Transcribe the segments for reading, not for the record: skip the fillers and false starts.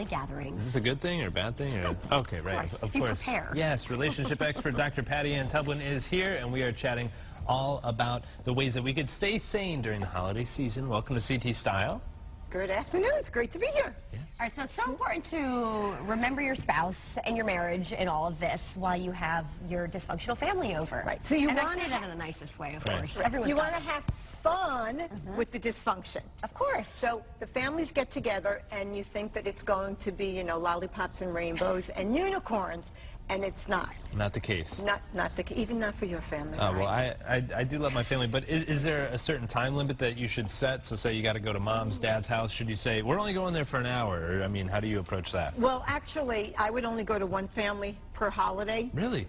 family gatherings. Is this a good thing or a bad thing? Or? Okay, right, of course. Prepare. Yes, relationship expert Dr. Patty Ann Tublin is here, and we are chatting all about the ways that we could stay sane during the holiday season. Welcome to CT Style. Good afternoon. It's great to be here. Yes. All right, so it's so important to remember your spouse and your marriage and all of this while you have your dysfunctional family over. Right. So you and I want say to that in the nicest way, of Right. course. Right. Everyone's You got want to it. have fun with the dysfunction. Of course. So the families get together and you think that it's going to be, you know, lollipops and rainbows and unicorns, and it's not. Not the case. Even not for your family. Well, right? I do love my family, but is there a certain time limit that you should set? So say you got to go to mom's, dad's house. Should you say, we're only going there for an hour? Or, I mean, how do you approach that? Well, actually, I would only go to one family per holiday. Really?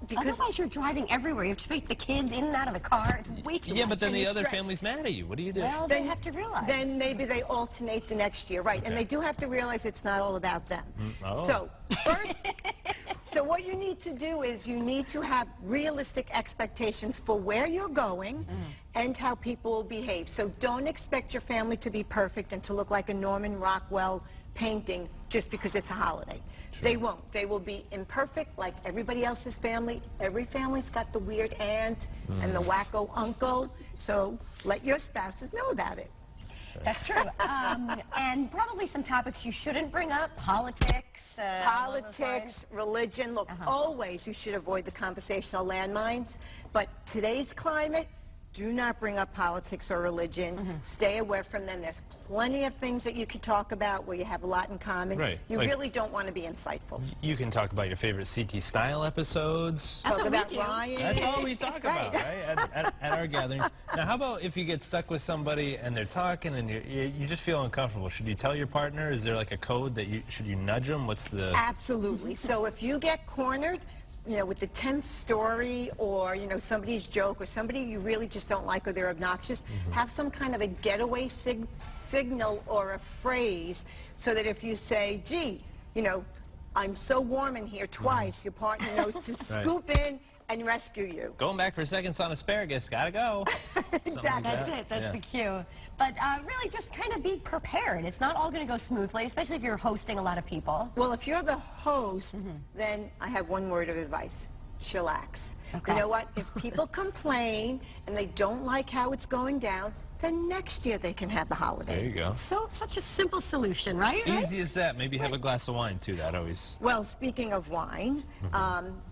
Because Otherwise, you're driving everywhere. You have to take the kids in and out of the car. It's way too much. Yeah, but then And the you're other stressed. family's mad at you. What do you do? Well, they have to realize. then maybe they alternate the next year, right? Okay. And they do have to realize it's not all about them. Oh. So first, so what you need to do is you need to have realistic expectations for where you're going and how people will behave. So don't expect your family to be perfect and to look like a Norman Rockwell painting just because it's a holiday. They won't. They will be imperfect like everybody else's family. Every family's got the weird aunt and the wacko uncle. So let your spouses know about it. That's true. And probably some topics you shouldn't bring up. Politics. along those lines. Politics, religion. Look, always you should avoid the conversational landmines. But today's climate, do not bring up politics or religion. Stay away from them. There's plenty of things that you could talk about where you have a lot in common. Right. You Like- really don't want to be insightful. You can talk about your favorite CT Style episodes. That's Talk what we about do. Ryan. That's all we talk about, right? At our gatherings. Now, how about if you get stuck with somebody and they're talking and you just feel uncomfortable? Should you tell your partner? Is there like a code that should you nudge them? What's the... Absolutely. So if you get cornered, you know, with the 10th story or, you know, somebody's joke or somebody you really just don't like or they're obnoxious, have some kind of a getaway signal or a phrase so that if you say, gee, you know, I'm so warm in here twice, your partner knows to scoop in and rescue you. Going back for seconds on asparagus. Gotta go. Exactly. That's it. That's the cue. But really just kind of be prepared. It's not all going to go smoothly, especially if you're hosting a lot of people. Well, if you're the host, then I have one word of advice. Chillax. Okay. You know what? If people complain and they don't like how it's going down, then next year they can have the holiday. There you go. So, such a simple solution, right? Easy as that. Maybe have a glass of wine, too. That always... Well, speaking of wine,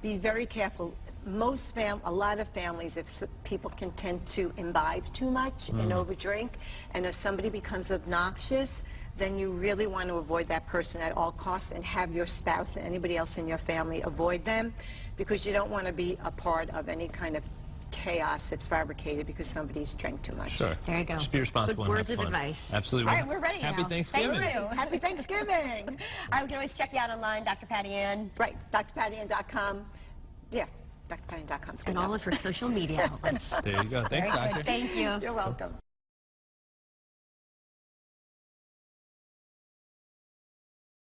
be very careful. A lot of families, if people can tend to imbibe too much and overdrink, and if somebody becomes obnoxious, then you really want to avoid that person at all costs and have your spouse and anybody else in your family avoid them, because you don't want to be a part of any kind of chaos that's fabricated because somebody's drank too much. Sure. There you go. Just be responsible Good and words have of fun. advice. Absolutely. All right, we're ready Happy now. Thanksgiving. Thank you. Happy Thanksgiving. All right, we can always check you out online, Dr. Patty Ann. Right, drpattyann.com. Yeah, drpattyann.com. And all of her social media outlets. There you go. Thanks, Very good. Doctor. Thank you. You're welcome.